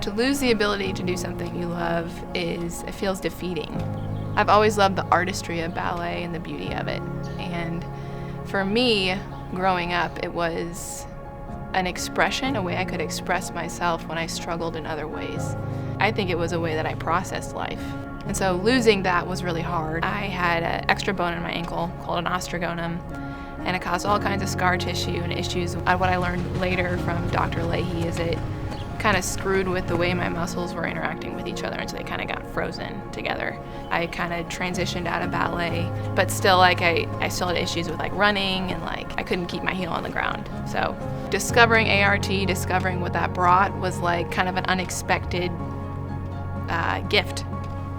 To lose the ability to do something you love it feels defeating. I've always loved the artistry of ballet and the beauty of it. And for me, growing up, it was an expression, a way I could express myself when I struggled in other ways. I think it was a way that I processed life. And so losing that was really hard. I had an extra bone in my ankle called an osteogonum, and it caused all kinds of scar tissue and issues. What I learned later from Dr. Leahy is it kind of screwed with the way my muscles were interacting with each other, and so they kind of got frozen together. I kind of transitioned out of ballet, but still I still had issues with running, and I couldn't keep my heel on the ground. So discovering ART, discovering what that brought was kind of an unexpected gift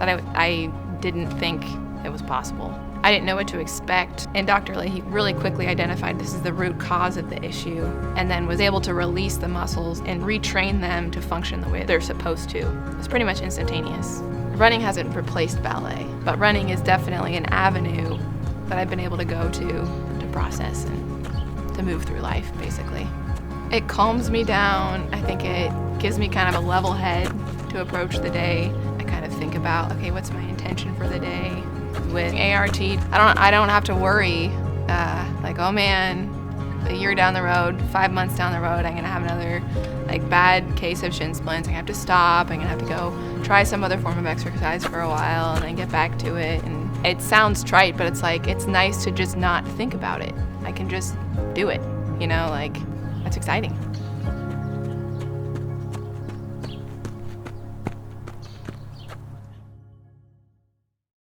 that I didn't think it was possible. I didn't know what to expect, and Dr. Leahy really quickly identified this is the root cause of the issue, and then was able to release the muscles and retrain them to function the way they're supposed to. It was pretty much instantaneous. Running hasn't replaced ballet, but running is definitely an avenue that I've been able to go to process and to move through life, basically. It calms me down. I think it gives me kind of a level head to approach the day. I kind of think about, okay, what's my intention for the day? With ART, I don't have to worry, oh man, a year down the road, 5 months down the road, I'm gonna have another bad case of shin splints. I'm gonna have to stop. I'm gonna have to go try some other form of exercise for a while and then get back to it. And it sounds trite, but it's nice to just not think about it. I can just do it, that's exciting.